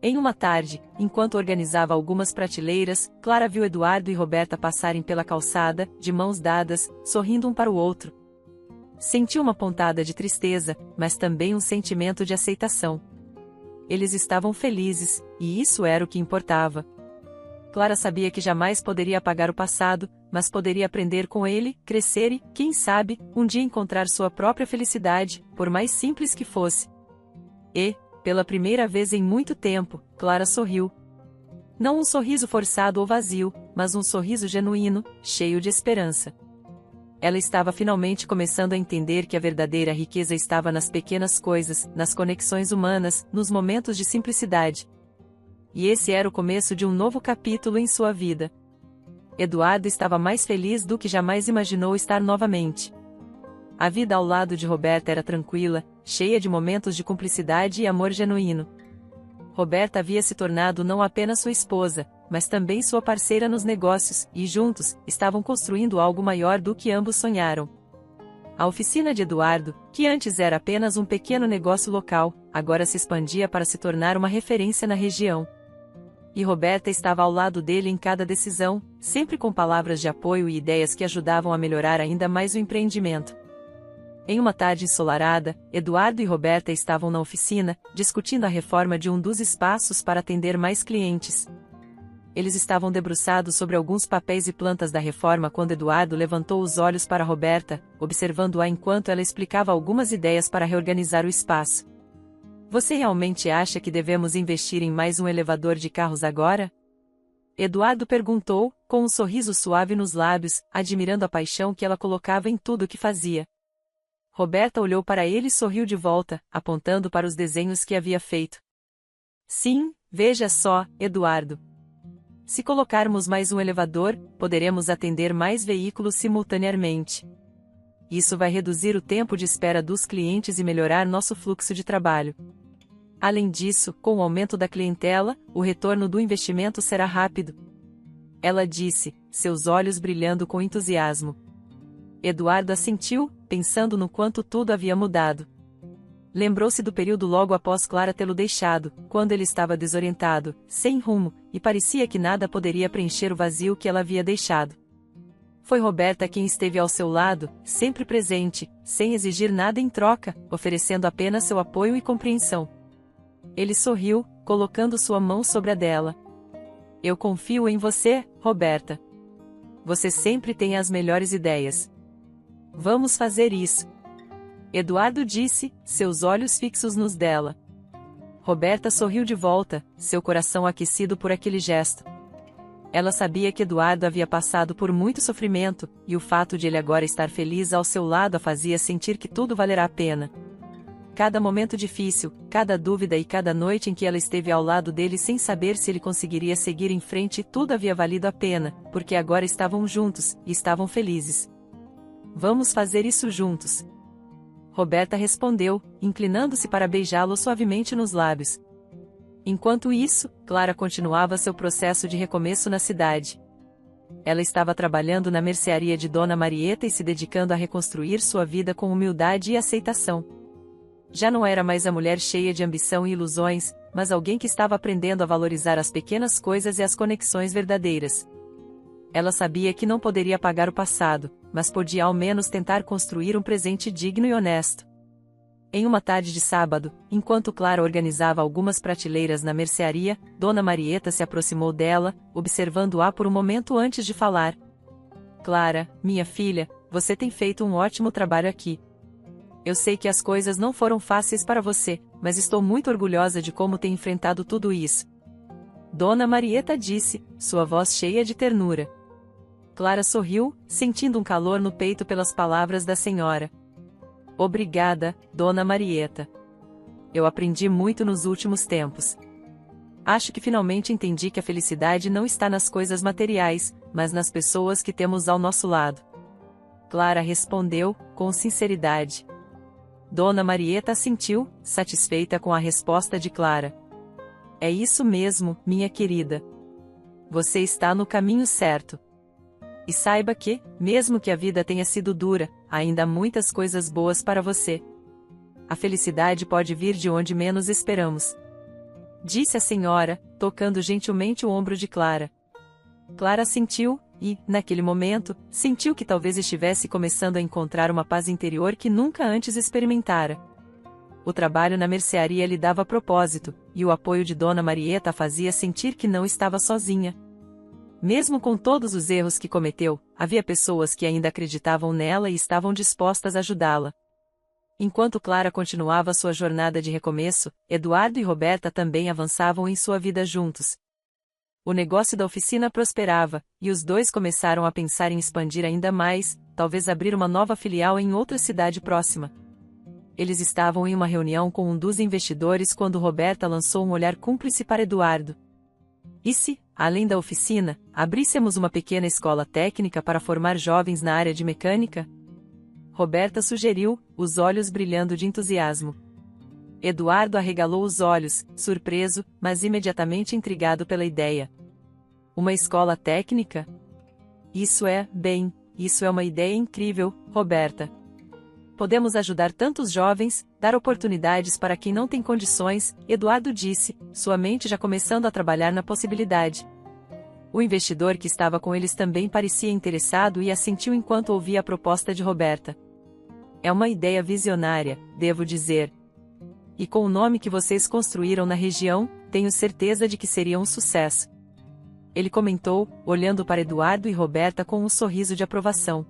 Em uma tarde, enquanto organizava algumas prateleiras, Clara viu Eduardo e Roberta passarem pela calçada, de mãos dadas, sorrindo um para o outro. Sentiu uma pontada de tristeza, mas também um sentimento de aceitação. Eles estavam felizes, e isso era o que importava. Clara sabia que jamais poderia apagar o passado, mas poderia aprender com ele, crescer e, quem sabe, um dia encontrar sua própria felicidade, por mais simples que fosse. E, pela primeira vez em muito tempo, Clara sorriu. Não um sorriso forçado ou vazio, mas um sorriso genuíno, cheio de esperança. Ela estava finalmente começando a entender que a verdadeira riqueza estava nas pequenas coisas, nas conexões humanas, nos momentos de simplicidade. E esse era o começo de um novo capítulo em sua vida. Eduardo estava mais feliz do que jamais imaginou estar novamente. A vida ao lado de Roberta era tranquila, cheia de momentos de cumplicidade e amor genuíno. Roberta havia se tornado não apenas sua esposa, mas também sua parceira nos negócios, e juntos, estavam construindo algo maior do que ambos sonharam. A oficina de Eduardo, que antes era apenas um pequeno negócio local, agora se expandia para se tornar uma referência na região. E Roberta estava ao lado dele em cada decisão, sempre com palavras de apoio e ideias que ajudavam a melhorar ainda mais o empreendimento. Em uma tarde ensolarada, Eduardo e Roberta estavam na oficina, discutindo a reforma de um dos espaços para atender mais clientes. Eles estavam debruçados sobre alguns papéis e plantas da reforma quando Eduardo levantou os olhos para Roberta, observando-a enquanto ela explicava algumas ideias para reorganizar o espaço. Você realmente acha que devemos investir em mais um elevador de carros agora? Eduardo perguntou, com um sorriso suave nos lábios, admirando a paixão que ela colocava em tudo o que fazia. Roberta olhou para ele e sorriu de volta, apontando para os desenhos que havia feito. Sim, veja só, Eduardo. Se colocarmos mais um elevador, poderemos atender mais veículos simultaneamente. Isso vai reduzir o tempo de espera dos clientes e melhorar nosso fluxo de trabalho. Além disso, com o aumento da clientela, o retorno do investimento será rápido. Ela disse, seus olhos brilhando com entusiasmo. Eduardo assentiu, pensando no quanto tudo havia mudado. Lembrou-se do período logo após Clara tê-lo deixado, quando ele estava desorientado, sem rumo, e parecia que nada poderia preencher o vazio que ela havia deixado. Foi Roberta quem esteve ao seu lado, sempre presente, sem exigir nada em troca, oferecendo apenas seu apoio e compreensão. Ele sorriu, colocando sua mão sobre a dela. Eu confio em você, Roberta. Você sempre tem as melhores ideias. Vamos fazer isso. Eduardo disse, seus olhos fixos nos dela. Roberta sorriu de volta, seu coração aquecido por aquele gesto. Ela sabia que Eduardo havia passado por muito sofrimento, e o fato de ele agora estar feliz ao seu lado a fazia sentir que tudo valerá a pena. Cada momento difícil, cada dúvida e cada noite em que ela esteve ao lado dele sem saber se ele conseguiria seguir em frente, tudo havia valido a pena, porque agora estavam juntos, e estavam felizes. Vamos fazer isso juntos. Roberta respondeu, inclinando-se para beijá-lo suavemente nos lábios. Enquanto isso, Clara continuava seu processo de recomeço na cidade. Ela estava trabalhando na mercearia de Dona Marieta e se dedicando a reconstruir sua vida com humildade e aceitação. Já não era mais a mulher cheia de ambição e ilusões, mas alguém que estava aprendendo a valorizar as pequenas coisas e as conexões verdadeiras. Ela sabia que não poderia apagar o passado, mas podia ao menos tentar construir um presente digno e honesto. Em uma tarde de sábado, enquanto Clara organizava algumas prateleiras na mercearia, Dona Marieta se aproximou dela, observando-a por um momento antes de falar. Clara, minha filha, você tem feito um ótimo trabalho aqui. Eu sei que as coisas não foram fáceis para você, mas estou muito orgulhosa de como tem enfrentado tudo isso. Dona Marieta disse, sua voz cheia de ternura. Clara sorriu, sentindo um calor no peito pelas palavras da senhora. Obrigada, Dona Marieta. Eu aprendi muito nos últimos tempos. Acho que finalmente entendi que a felicidade não está nas coisas materiais, mas nas pessoas que temos ao nosso lado. Clara respondeu, com sinceridade. Dona Marieta assentiu, satisfeita com a resposta de Clara. É isso mesmo, minha querida. Você está no caminho certo. E saiba que, mesmo que a vida tenha sido dura, ainda há muitas coisas boas para você. A felicidade pode vir de onde menos esperamos. Disse a senhora, tocando gentilmente o ombro de Clara. Clara assentiu, e, naquele momento, sentiu que talvez estivesse começando a encontrar uma paz interior que nunca antes experimentara. O trabalho na mercearia lhe dava propósito, e o apoio de Dona Marieta a fazia sentir que não estava sozinha. Mesmo com todos os erros que cometeu, havia pessoas que ainda acreditavam nela e estavam dispostas a ajudá-la. Enquanto Clara continuava sua jornada de recomeço, Eduardo e Roberta também avançavam em sua vida juntos. O negócio da oficina prosperava, e os dois começaram a pensar em expandir ainda mais, talvez abrir uma nova filial em outra cidade próxima. Eles estavam em uma reunião com um dos investidores quando Roberta lançou um olhar cúmplice para Eduardo. E se, além da oficina, abríssemos uma pequena escola técnica para formar jovens na área de mecânica? Roberta sugeriu, os olhos brilhando de entusiasmo. Eduardo arregalou os olhos, surpreso, mas imediatamente intrigado pela ideia. Uma escola técnica? Isso é uma ideia incrível, Roberta. Podemos ajudar tantos jovens, dar oportunidades para quem não tem condições, Eduardo disse, sua mente já começando a trabalhar na possibilidade. O investidor que estava com eles também parecia interessado e assentiu enquanto ouvia a proposta de Roberta. É uma ideia visionária, devo dizer. E com o nome que vocês construíram na região, tenho certeza de que seria um sucesso. Ele comentou, olhando para Eduardo e Roberta com um sorriso de aprovação.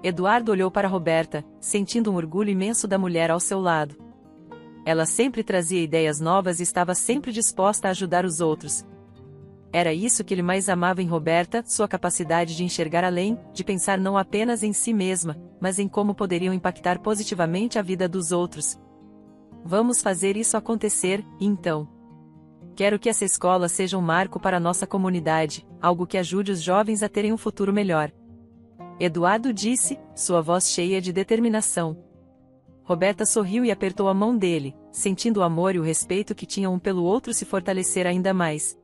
Eduardo olhou para Roberta, sentindo um orgulho imenso da mulher ao seu lado. Ela sempre trazia ideias novas e estava sempre disposta a ajudar os outros. Era isso que ele mais amava em Roberta, sua capacidade de enxergar além, de pensar não apenas em si mesma, mas em como poderiam impactar positivamente a vida dos outros. Vamos fazer isso acontecer, então. Quero que essa escola seja um marco para a nossa comunidade, algo que ajude os jovens a terem um futuro melhor. Eduardo disse, sua voz cheia de determinação. Roberta sorriu e apertou a mão dele, sentindo o amor e o respeito que tinham um pelo outro se fortalecer ainda mais.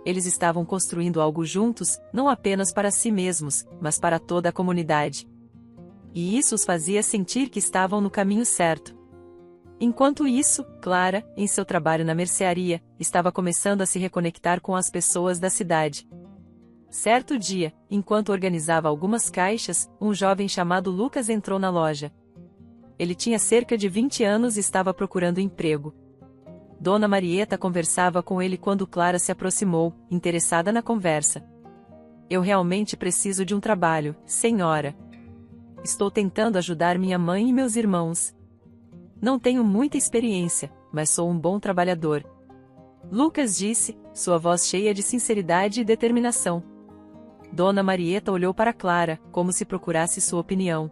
Eles estavam construindo algo juntos, não apenas para si mesmos, mas para toda a comunidade. E isso os fazia sentir que estavam no caminho certo. Enquanto isso, Clara, em seu trabalho na mercearia, estava começando a se reconectar com as pessoas da cidade. Certo dia, enquanto organizava algumas caixas, um jovem chamado Lucas entrou na loja. Ele tinha cerca de 20 anos e estava procurando emprego. Dona Marieta conversava com ele quando Clara se aproximou, interessada na conversa. Eu realmente preciso de um trabalho, senhora. Estou tentando ajudar minha mãe e meus irmãos. Não tenho muita experiência, mas sou um bom trabalhador. Lucas disse, sua voz cheia de sinceridade e determinação. Dona Marieta olhou para Clara, como se procurasse sua opinião.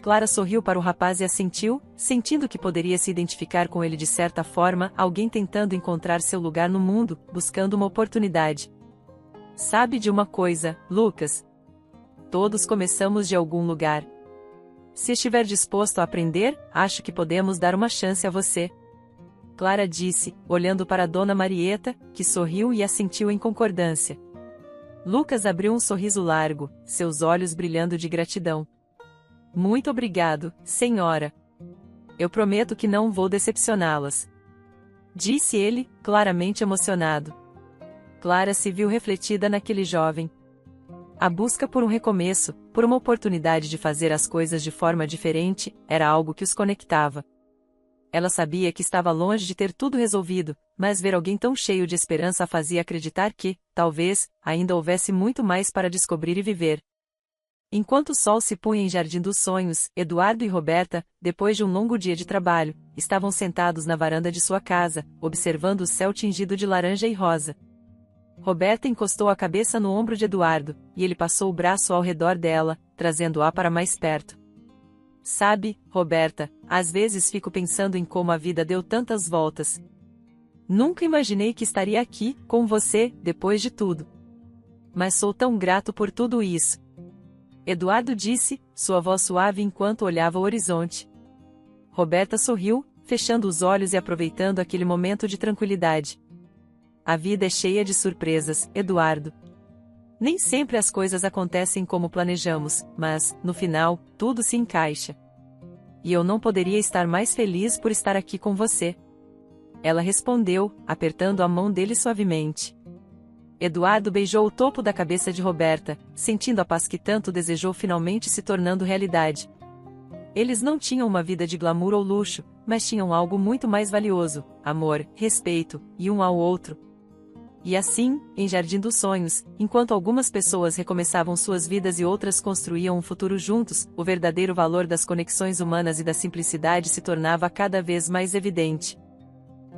Clara sorriu para o rapaz e assentiu, sentindo que poderia se identificar com ele de certa forma, alguém tentando encontrar seu lugar no mundo, buscando uma oportunidade. Sabe de uma coisa, Lucas? Todos começamos de algum lugar. Se estiver disposto a aprender, acho que podemos dar uma chance a você. Clara disse, olhando para Dona Marieta, que sorriu e assentiu em concordância. Lucas abriu um sorriso largo, seus olhos brilhando de gratidão. Muito obrigado, senhora. Eu prometo que não vou decepcioná-las. Disse ele, claramente emocionado. Clara se viu refletida naquele jovem. A busca por um recomeço, por uma oportunidade de fazer as coisas de forma diferente, era algo que os conectava. Ela sabia que estava longe de ter tudo resolvido, mas ver alguém tão cheio de esperança a fazia acreditar que, talvez, ainda houvesse muito mais para descobrir e viver. Enquanto o sol se punha em Jardim dos Sonhos, Eduardo e Roberta, depois de um longo dia de trabalho, estavam sentados na varanda de sua casa, observando o céu tingido de laranja e rosa. Roberta encostou a cabeça no ombro de Eduardo, e ele passou o braço ao redor dela, trazendo-a para mais perto. Sabe, Roberta, às vezes fico pensando em como a vida deu tantas voltas. Nunca imaginei que estaria aqui, com você, depois de tudo. Mas sou tão grato por tudo isso. Eduardo disse, sua voz suave enquanto olhava o horizonte. Roberta sorriu, fechando os olhos e aproveitando aquele momento de tranquilidade. A vida é cheia de surpresas, Eduardo. Nem sempre as coisas acontecem como planejamos, mas, no final, tudo se encaixa. E eu não poderia estar mais feliz por estar aqui com você. Ela respondeu, apertando a mão dele suavemente. Eduardo beijou o topo da cabeça de Roberta, sentindo a paz que tanto desejou finalmente se tornando realidade. Eles não tinham uma vida de glamour ou luxo, mas tinham algo muito mais valioso: amor, respeito, e um ao outro. E assim, em Jardim dos Sonhos, enquanto algumas pessoas recomeçavam suas vidas e outras construíam um futuro juntos, o verdadeiro valor das conexões humanas e da simplicidade se tornava cada vez mais evidente.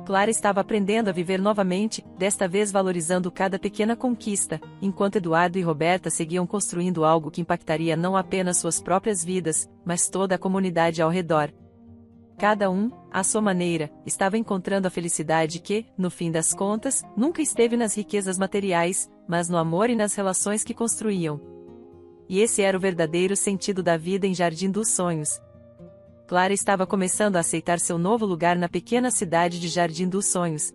Clara estava aprendendo a viver novamente, desta vez valorizando cada pequena conquista, enquanto Eduardo e Roberta seguiam construindo algo que impactaria não apenas suas próprias vidas, mas toda a comunidade ao redor. Cada um, à sua maneira, estava encontrando a felicidade que, no fim das contas, nunca esteve nas riquezas materiais, mas no amor e nas relações que construíam. E esse era o verdadeiro sentido da vida em Jardim dos Sonhos. Clara estava começando a aceitar seu novo lugar na pequena cidade de Jardim dos Sonhos.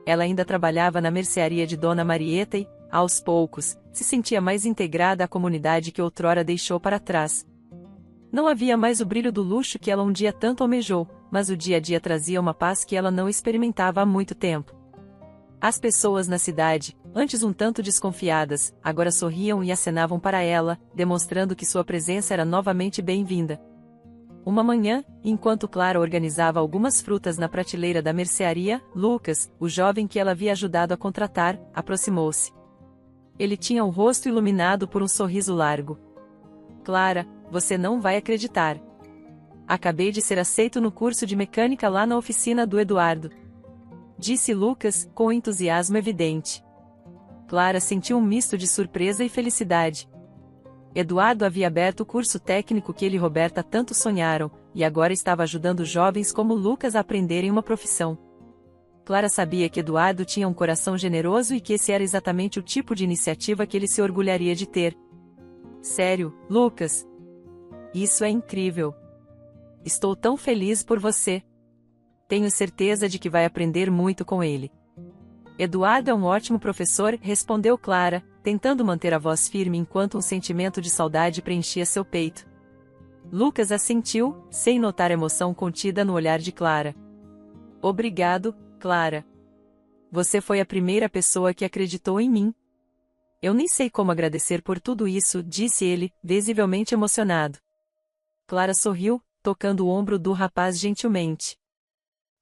Ela ainda trabalhava na mercearia de Dona Marieta e, aos poucos, se sentia mais integrada à comunidade que outrora deixou para trás. Não havia mais o brilho do luxo que ela um dia tanto almejou, mas o dia a dia trazia uma paz que ela não experimentava há muito tempo. As pessoas na cidade, antes um tanto desconfiadas, agora sorriam e acenavam para ela, demonstrando que sua presença era novamente bem-vinda. Uma manhã, enquanto Clara organizava algumas frutas na prateleira da mercearia, Lucas, o jovem que ela havia ajudado a contratar, aproximou-se. Ele tinha o rosto iluminado por um sorriso largo. Clara, você não vai acreditar. Acabei de ser aceito no curso de mecânica lá na oficina do Eduardo. Disse Lucas, com entusiasmo evidente. Clara sentiu um misto de surpresa e felicidade. Eduardo havia aberto o curso técnico que ele e Roberta tanto sonharam, e agora estava ajudando jovens como Lucas a aprenderem uma profissão. Clara sabia que Eduardo tinha um coração generoso e que esse era exatamente o tipo de iniciativa que ele se orgulharia de ter. Sério, Lucas? Isso é incrível. Estou tão feliz por você. Tenho certeza de que vai aprender muito com ele. Eduardo é um ótimo professor, respondeu Clara, tentando manter a voz firme enquanto um sentimento de saudade preenchia seu peito. Lucas assentiu, sem notar a emoção contida no olhar de Clara. Obrigado, Clara. Você foi a primeira pessoa que acreditou em mim. Eu nem sei como agradecer por tudo isso, disse ele, visivelmente emocionado. Clara sorriu, tocando o ombro do rapaz gentilmente.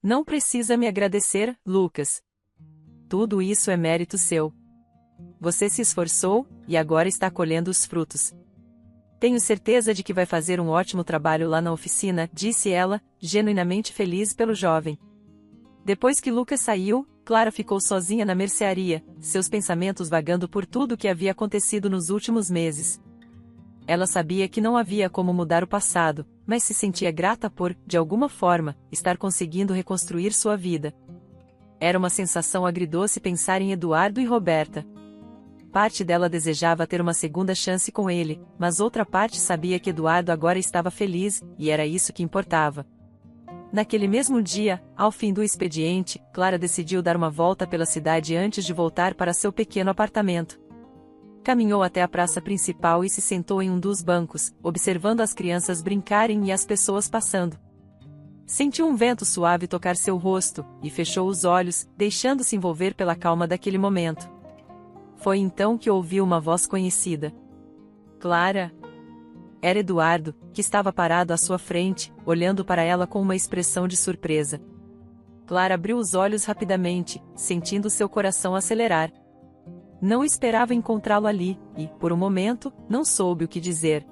Não precisa me agradecer, Lucas. Tudo isso é mérito seu. Você se esforçou, e agora está colhendo os frutos. Tenho certeza de que vai fazer um ótimo trabalho lá na oficina, disse ela, genuinamente feliz pelo jovem. Depois que Lucas saiu, Clara ficou sozinha na mercearia, seus pensamentos vagando por tudo o que havia acontecido nos últimos meses. Ela sabia que não havia como mudar o passado, mas se sentia grata por, de alguma forma, estar conseguindo reconstruir sua vida. Era uma sensação agridoce pensar em Eduardo e Roberta. Parte dela desejava ter uma segunda chance com ele, mas outra parte sabia que Eduardo agora estava feliz, e era isso que importava. Naquele mesmo dia, ao fim do expediente, Clara decidiu dar uma volta pela cidade antes de voltar para seu pequeno apartamento. Caminhou até a praça principal e se sentou em um dos bancos, observando as crianças brincarem e as pessoas passando. Sentiu um vento suave tocar seu rosto, e fechou os olhos, deixando-se envolver pela calma daquele momento. Foi então que ouviu uma voz conhecida. Clara? Era Eduardo, que estava parado à sua frente, olhando para ela com uma expressão de surpresa. Clara abriu os olhos rapidamente, sentindo seu coração acelerar. Não esperava encontrá-lo ali, e, por um momento, não soube o que dizer.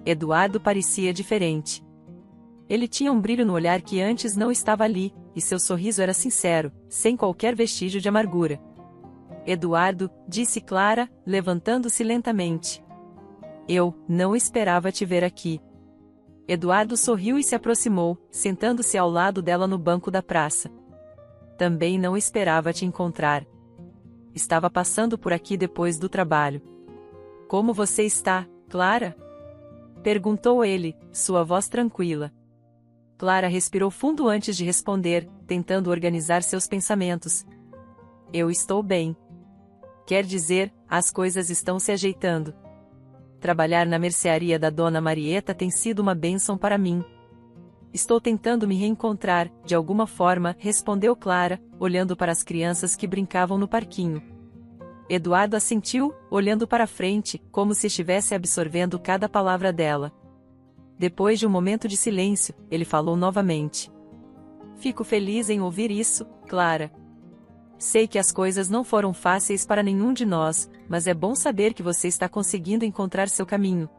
Eduardo parecia diferente. Ele tinha um brilho no olhar que antes não estava ali, e seu sorriso era sincero, sem qualquer vestígio de amargura. Eduardo, disse Clara, levantando-se lentamente. Eu não esperava te ver aqui. Eduardo sorriu e se aproximou, sentando-se ao lado dela no banco da praça. Também não esperava te encontrar. Estava passando por aqui depois do trabalho. Como você está, Clara? Perguntou ele, sua voz tranquila. Clara respirou fundo antes de responder, tentando organizar seus pensamentos. Eu estou bem. Quer dizer, as coisas estão se ajeitando. Trabalhar na mercearia da Dona Marieta tem sido uma bênção para mim. Estou tentando me reencontrar, de alguma forma, respondeu Clara, olhando para as crianças que brincavam no parquinho. Eduardo assentiu, olhando para frente, como se estivesse absorvendo cada palavra dela. Depois de um momento de silêncio, ele falou novamente. Fico feliz em ouvir isso, Clara. Sei que as coisas não foram fáceis para nenhum de nós, mas é bom saber que você está conseguindo encontrar seu caminho.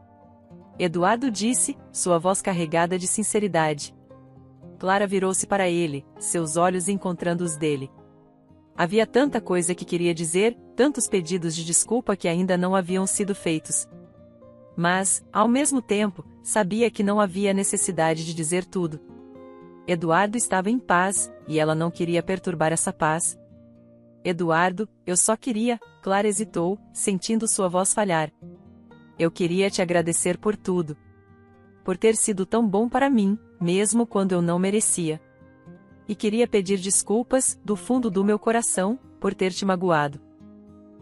Eduardo disse, sua voz carregada de sinceridade. Clara virou-se para ele, seus olhos encontrando os dele. Havia tanta coisa que queria dizer, tantos pedidos de desculpa que ainda não haviam sido feitos. Mas, ao mesmo tempo, sabia que não havia necessidade de dizer tudo. Eduardo estava em paz, e ela não queria perturbar essa paz. Eduardo, eu só queria, Clara hesitou, sentindo sua voz falhar. Eu queria te agradecer por tudo. Por ter sido tão bom para mim, mesmo quando eu não merecia. E queria pedir desculpas, do fundo do meu coração, por ter te magoado.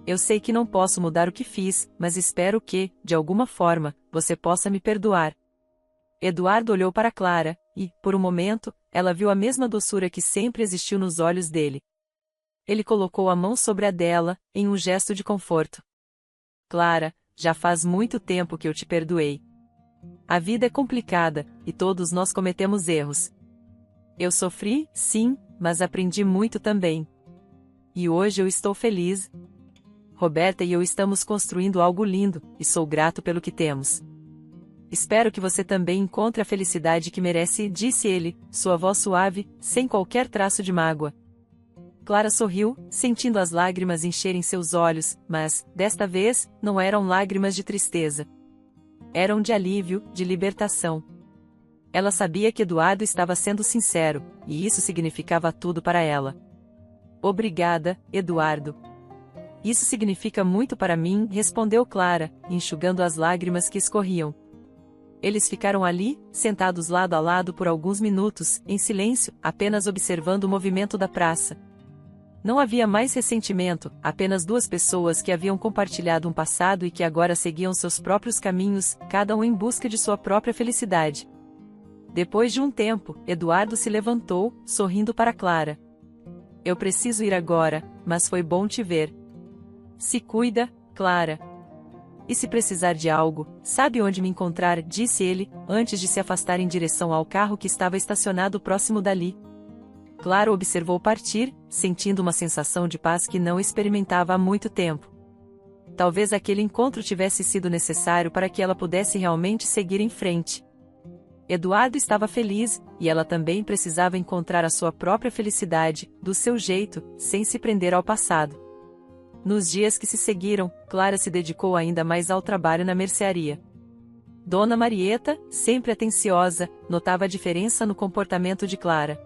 Eu sei que não posso mudar o que fiz, mas espero que, de alguma forma, você possa me perdoar. Eduardo olhou para Clara, e, por um momento, ela viu a mesma doçura que sempre existiu nos olhos dele. Ele colocou a mão sobre a dela, em um gesto de conforto. Clara, já faz muito tempo que eu te perdoei. A vida é complicada, e todos nós cometemos erros. Eu sofri, sim, mas aprendi muito também. E hoje eu estou feliz. Roberta e eu estamos construindo algo lindo, e sou grato pelo que temos. Espero que você também encontre a felicidade que merece, disse ele, sua voz suave, sem qualquer traço de mágoa. Clara sorriu, sentindo as lágrimas encherem seus olhos, mas, desta vez, não eram lágrimas de tristeza. Eram de alívio, de libertação. Ela sabia que Eduardo estava sendo sincero, e isso significava tudo para ela. Obrigada, Eduardo. Isso significa muito para mim, respondeu Clara, enxugando as lágrimas que escorriam. Eles ficaram ali, sentados lado a lado por alguns minutos, em silêncio, apenas observando o movimento da praça. Não havia mais ressentimento, apenas duas pessoas que haviam compartilhado um passado e que agora seguiam seus próprios caminhos, cada um em busca de sua própria felicidade. Depois de um tempo, Eduardo se levantou, sorrindo para Clara. Eu preciso ir agora, mas foi bom te ver. Se cuida, Clara. E se precisar de algo, sabe onde me encontrar, disse ele, antes de se afastar em direção ao carro que estava estacionado próximo dali. Clara observou partir, sentindo uma sensação de paz que não experimentava há muito tempo. Talvez aquele encontro tivesse sido necessário para que ela pudesse realmente seguir em frente. Eduardo estava feliz, e ela também precisava encontrar a sua própria felicidade, do seu jeito, sem se prender ao passado. Nos dias que se seguiram, Clara se dedicou ainda mais ao trabalho na mercearia. Dona Marieta, sempre atenciosa, notava a diferença no comportamento de Clara.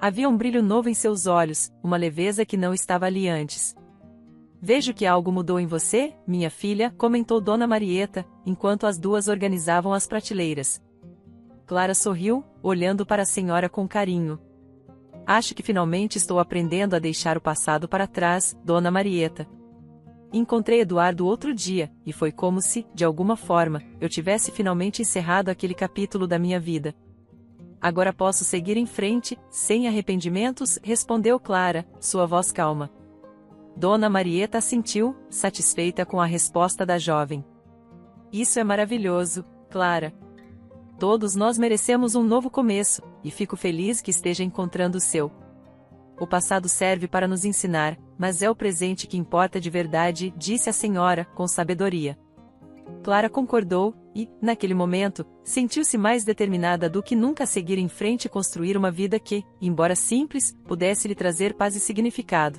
Havia um brilho novo em seus olhos, uma leveza que não estava ali antes. Vejo que algo mudou em você, minha filha, comentou Dona Marieta, enquanto as duas organizavam as prateleiras. Clara sorriu, olhando para a senhora com carinho. Acho que finalmente estou aprendendo a deixar o passado para trás, Dona Marieta. Encontrei Eduardo outro dia, e foi como se, de alguma forma, eu tivesse finalmente encerrado aquele capítulo da minha vida. Agora posso seguir em frente, sem arrependimentos, respondeu Clara, sua voz calma. Dona Marieta assentiu, satisfeita com a resposta da jovem. Isso é maravilhoso, Clara. Todos nós merecemos um novo começo, e fico feliz que esteja encontrando o seu. O passado serve para nos ensinar, mas é o presente que importa de verdade, disse a senhora, com sabedoria. Clara concordou, e, naquele momento, sentiu-se mais determinada do que nunca a seguir em frente e construir uma vida que, embora simples, pudesse lhe trazer paz e significado.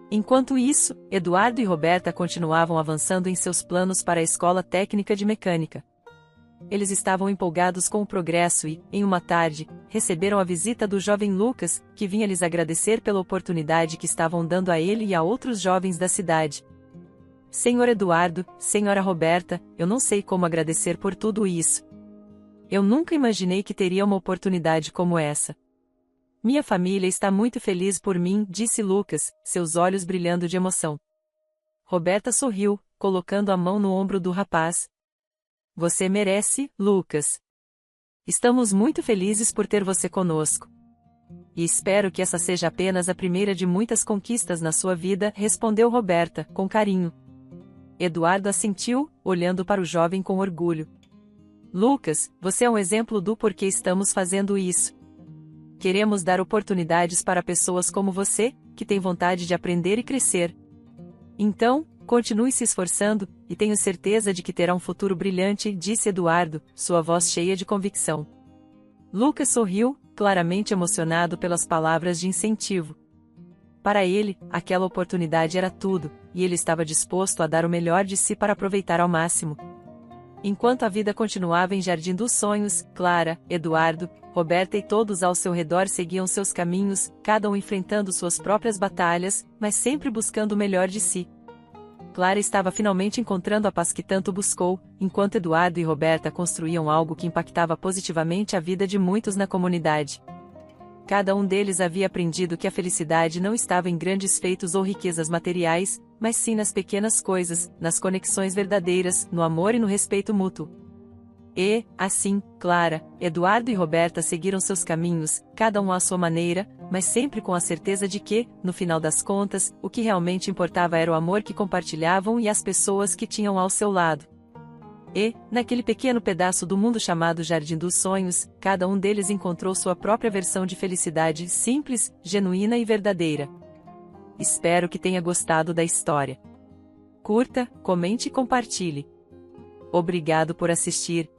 Enquanto isso, Eduardo e Roberta continuavam avançando em seus planos para a escola técnica de mecânica. Eles estavam empolgados com o progresso e, em uma tarde, receberam a visita do jovem Lucas, que vinha lhes agradecer pela oportunidade que estavam dando a ele e a outros jovens da cidade. Senhor Eduardo, Senhora Roberta, eu não sei como agradecer por tudo isso. Eu nunca imaginei que teria uma oportunidade como essa. Minha família está muito feliz por mim, disse Lucas, seus olhos brilhando de emoção. Roberta sorriu, colocando a mão no ombro do rapaz. Você merece, Lucas. Estamos muito felizes por ter você conosco. E espero que essa seja apenas a primeira de muitas conquistas na sua vida, respondeu Roberta, com carinho. Eduardo assentiu, olhando para o jovem com orgulho. Lucas, você é um exemplo do porquê estamos fazendo isso. Queremos dar oportunidades para pessoas como você, que têm vontade de aprender e crescer. Então, continue se esforçando, e tenho certeza de que terá um futuro brilhante, disse Eduardo, sua voz cheia de convicção. Lucas sorriu, claramente emocionado pelas palavras de incentivo. Para ele, aquela oportunidade era tudo, e ele estava disposto a dar o melhor de si para aproveitar ao máximo. Enquanto a vida continuava em Jardim dos Sonhos, Clara, Eduardo, Roberta e todos ao seu redor seguiam seus caminhos, cada um enfrentando suas próprias batalhas, mas sempre buscando o melhor de si. Clara estava finalmente encontrando a paz que tanto buscou, enquanto Eduardo e Roberta construíam algo que impactava positivamente a vida de muitos na comunidade. Cada um deles havia aprendido que a felicidade não estava em grandes feitos ou riquezas materiais, mas sim nas pequenas coisas, nas conexões verdadeiras, no amor e no respeito mútuo. E, assim, Clara, Eduardo e Roberta seguiram seus caminhos, cada um à sua maneira, mas sempre com a certeza de que, no final das contas, o que realmente importava era o amor que compartilhavam e as pessoas que tinham ao seu lado. E, naquele pequeno pedaço do mundo chamado Jardim dos Sonhos, cada um deles encontrou sua própria versão de felicidade simples, genuína e verdadeira. Espero que tenha gostado da história. Curta, comente e compartilhe. Obrigado por assistir.